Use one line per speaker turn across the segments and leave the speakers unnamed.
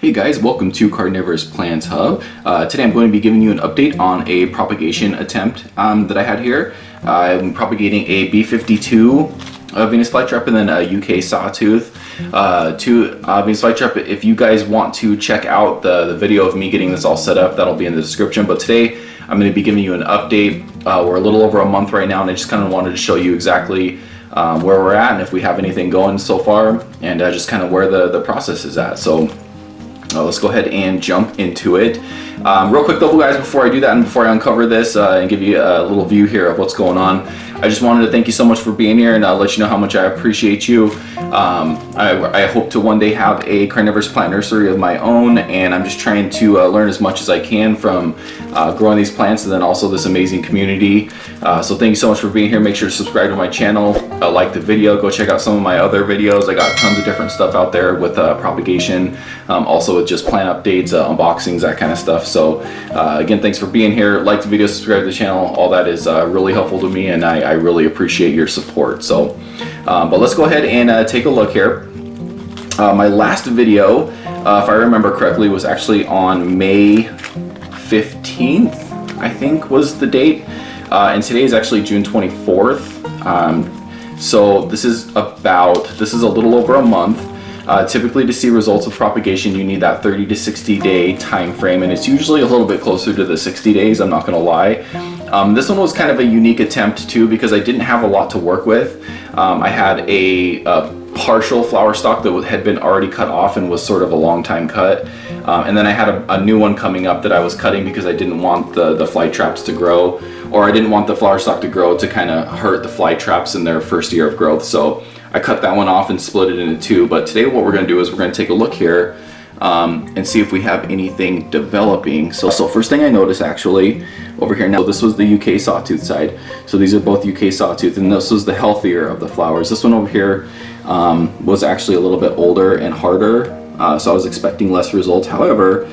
Hey guys, welcome to Carnivorous Plants Hub. Today I'm going to be giving you an update on a propagation attempt that I had here. I'm propagating a B52 Venus flytrap and then a UK Sawtooth. Venus flytrap. If you guys want to check out the video of me getting this all set up, that'll be in the description. But today I'm going to be giving you an update. We're a little over a month right now, and I just kind of wanted to show you exactly where we're at and if we have anything going so far, and just kind of where the process is at. So let's go ahead and jump into it. Real quick though, guys, before I do that and before I uncover this and give you a little view here of what's going on, I just wanted to thank you so much for being here and let you know how much I appreciate you. I hope to one day have a carnivorous plant nursery of my own, and I'm just trying to learn as much as I can from growing these plants and then also this amazing community. So thank you so much for being here. Make sure to subscribe to my channel, like the video, go check out some of my other videos. I got tons of different stuff out there with propagation, also with just plant updates, unboxings, that kind of stuff. So again, thanks for being here. Like the video, subscribe to the channel. All that is really helpful to me, and I really appreciate your support. So but let's go ahead and take a look here. My last video, if I remember correctly, was actually on May 15th, I think was the date, and today is actually June 24th. So this is a little over a month. Typically, to see results of propagation, you need that 30 to 60 day time frame, and it's usually a little bit closer to the 60 days, I'm not gonna lie. This one was kind of a unique attempt too, because I didn't have a lot to work with. I had a partial flower stalk that had been already cut off and was sort of a long time cut, and then I had a new one coming up that I was cutting because I didn't want the fly traps to grow, or I didn't want the flower stalk to grow to kind of hurt the fly traps in their first year of growth. So I cut that one off and split it into two. But today what we're going to do is we're going to take a look here and see if we have anything developing. So first thing I noticed actually over here, now this was the UK Sawtooth side. So these are both UK Sawtooth, and this was the healthier of the flowers. This one over here was actually a little bit older and harder, so I was expecting less results. However,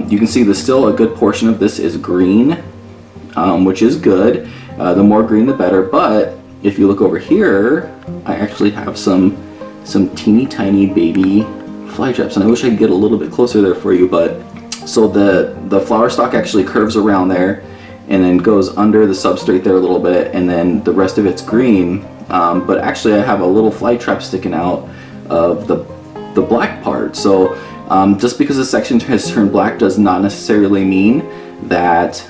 you can see there's still a good portion of this is green, which is good. The more green the better. But if you look over here, I actually have some teeny tiny baby fly traps, and I wish I could get a little bit closer there for you. But so the flower stalk actually curves around there and then goes under the substrate there a little bit, and then the rest of it's green. But actually I have a little fly trap sticking out of the black part. So just because this section has turned black does not necessarily mean that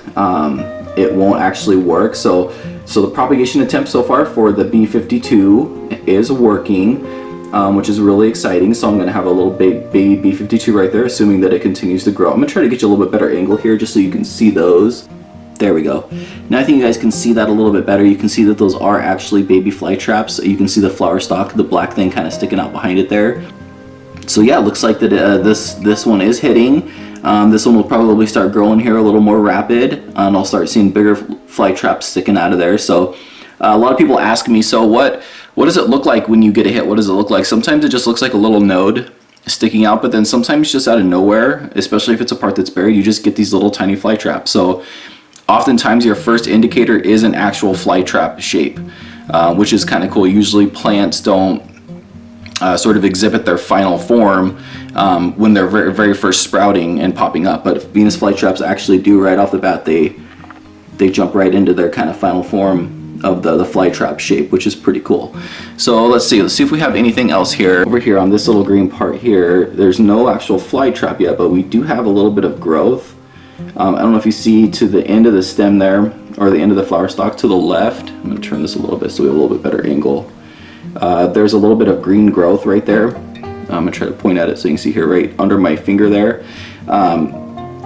it won't actually work. So the propagation attempt so far for the B52 is working, which is really exciting. So I'm going to have a little baby B52 right there, assuming that it continues to grow. I'm going to try to get you a little bit better angle here just so you can see those. There we go. Now I think you guys can see that a little bit better. You can see that those are actually baby fly traps. You can see the flower stalk, the black thing kind of sticking out behind it there. So yeah, it looks like that this one is hitting. This one will probably start growing here a little more rapid, and I'll start seeing bigger fly traps sticking out of there. So a lot of people ask me, so what does it look like when you get a hit? What does it look like? Sometimes it just looks like a little node sticking out, but then sometimes just out of nowhere, especially if it's a part that's buried, you just get these little tiny fly traps. So oftentimes your first indicator is an actual fly trap shape, which is kind of cool. Usually plants don't sort of exhibit their final form when they're very, very first sprouting and popping up, but Venus flytraps actually do right off the bat. They jump right into their kind of final form of the fly trap shape, which is pretty cool. So let's see if we have anything else here. Over here on this little green part here, there's no actual fly trap yet, but we do have a little bit of growth. I don't know if you see to the end of the stem there, or the end of the flower stalk to the left. I'm going to turn this a little bit so we have a little bit better angle. There's a little bit of green growth right there. I'm going to try to point at it so you can see here right under my finger there.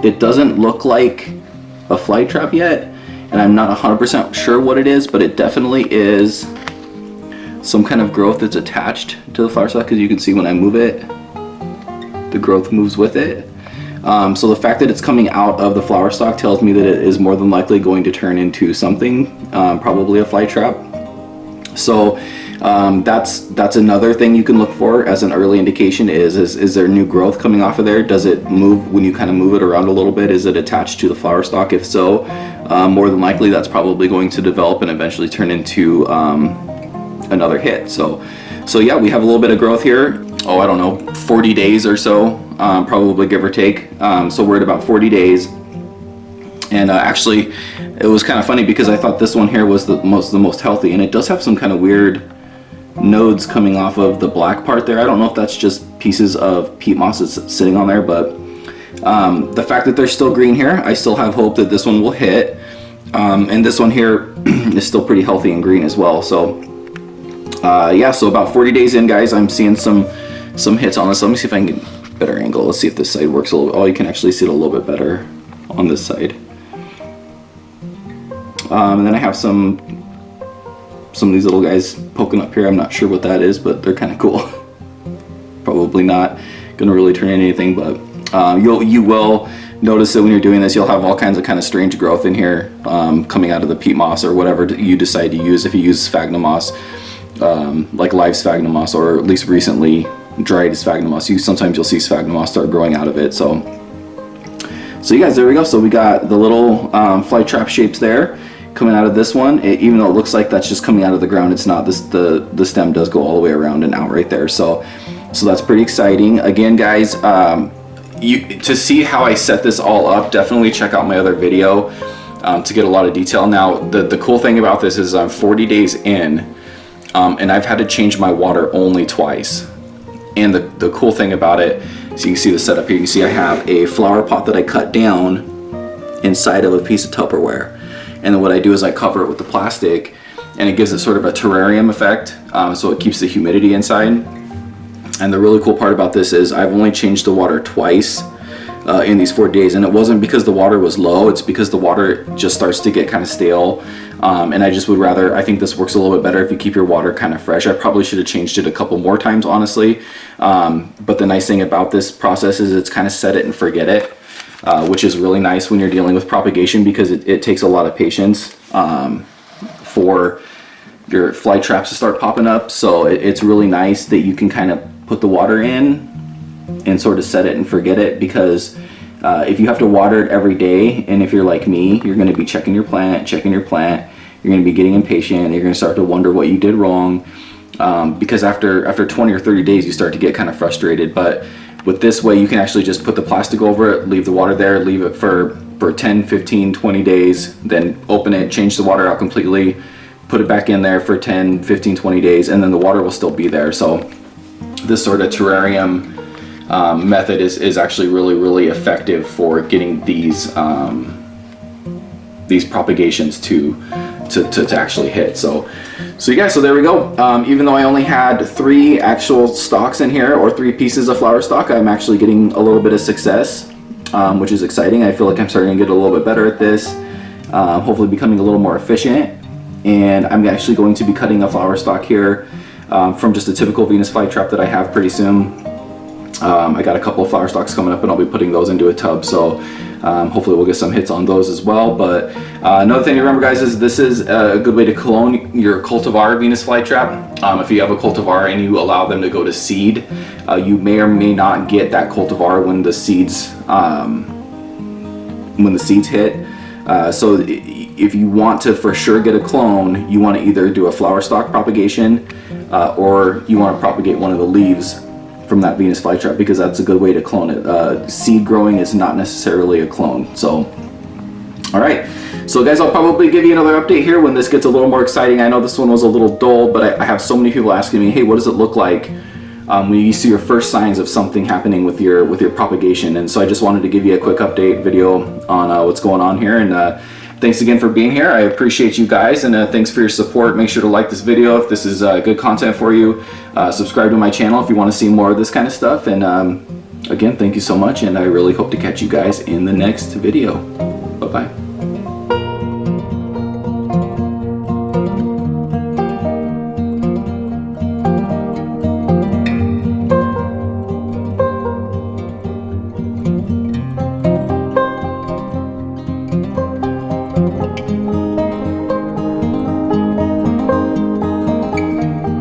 It doesn't look like a fly trap yet, and I'm not 100% sure what it is, but it definitely is some kind of growth that's attached to the flower stalk, because you can see when I move it, the growth moves with it. So the fact that it's coming out of the flower stalk tells me that it is more than likely going to turn into something, probably a fly trap. So that's another thing you can look for as an early indication. Is there new growth coming off of there? Does it move when you kind of move it around a little bit? Is it attached to the flower stalk? If so, more than likely that's probably going to develop and eventually turn into another hit. So yeah, we have a little bit of growth here. Oh, I don't know, 40 days or so probably, give or take. So we're at about 40 days. And actually, it was kind of funny because I thought this one here was the most healthy, and it does have some kind of weird nodes coming off of the black part there. I don't know if that's just pieces of peat moss that's sitting on there, but the fact that they're still green here, I still have hope that this one will hit. And this one here is still pretty healthy and green as well. So yeah, so about 40 days in, guys, I'm seeing some hits on this. Let me see if I can get a better angle. Let's see if this side works a little bit. Oh, you can actually see it a little bit better on this side. And then I have some of these little guys poking up here. I'm not sure what that is, but they're kind of cool. Probably not gonna really turn into anything, but you will notice that when you're doing this, you'll have all kinds of kind of strange growth in here coming out of the peat moss or whatever you decide to use. If you use sphagnum moss, like live sphagnum moss, or at least recently dried sphagnum moss, sometimes you'll see sphagnum moss start growing out of it. So you guys, there we go. So we got the little fly trap shapes there coming out of this one. Even though it looks like that's just coming out of the ground, it's not. The stem does go all the way around and out right there. So that's pretty exciting. Again, guys, to see how I set this all up, definitely check out my other video to get a lot of detail. Now, the cool thing about this is I'm 40 days in, and I've had to change my water only twice. And the cool thing about it, so you can see the setup here. You can see I have a flower pot that I cut down inside of a piece of Tupperware. And then what I do is I cover it with the plastic, and it gives it sort of a terrarium effect, so it keeps the humidity inside. And the really cool part about this is I've only changed the water twice in these 4 days, and it wasn't because the water was low, it's because the water just starts to get kind of stale. And I just would rather, I think this works a little bit better if you keep your water kind of fresh. I probably should have changed it a couple more times, honestly. But the nice thing about this process is it's kind of set it and forget it. Which is really nice when you're dealing with propagation, because it takes a lot of patience for your fly traps to start popping up. So it's really nice that you can kind of put the water in and sort of set it and forget it, because if you have to water it every day, and if you're like me, you're going to be checking your plant, you're going to be getting impatient, you're going to start to wonder what you did wrong, because after 20 or 30 days you start to get kind of frustrated. But with this way, you can actually just put the plastic over it, leave the water there, leave it for 10, 15, 20 days, then open it, change the water out completely, put it back in there for 10, 15, 20 days, and then the water will still be there. So this sort of terrarium method is actually really, really effective for getting these propagations to actually hit. So you guys, so there we go. Even though I only had 3 actual stalks in here, or 3 pieces of flower stalk, I'm actually getting a little bit of success, which is exciting. I feel like I'm starting to get a little bit better at this, hopefully becoming a little more efficient. And I'm actually going to be cutting a flower stalk here from just a typical Venus flytrap that I have pretty soon. I got a couple of flower stalks coming up, and I'll be putting those into a tub. So hopefully we'll get some hits on those as well. But another thing to remember, guys, is this is a good way to clone your cultivar Venus flytrap. If you have a cultivar and you allow them to go to seed, you may or may not get that cultivar when the seeds hit. So if you want to for sure get a clone, you want to either do a flower stalk propagation or you want to propagate one of the leaves from that Venus flytrap, because that's a good way to clone it. Seed growing is not necessarily a clone. So, all right. So guys, I'll probably give you another update here when this gets a little more exciting. I know this one was a little dull, but I have so many people asking me, hey, what does it look like when you see your first signs of something happening with your propagation? And so I just wanted to give you a quick update video on what's going on here. And thanks again for being here. I appreciate you guys, and thanks for your support. Make sure to like this video if this is good content for you. Subscribe to my channel if you want to see more of this kind of stuff. And again, thank you so much, and I really hope to catch you guys in the next video. Bye-bye.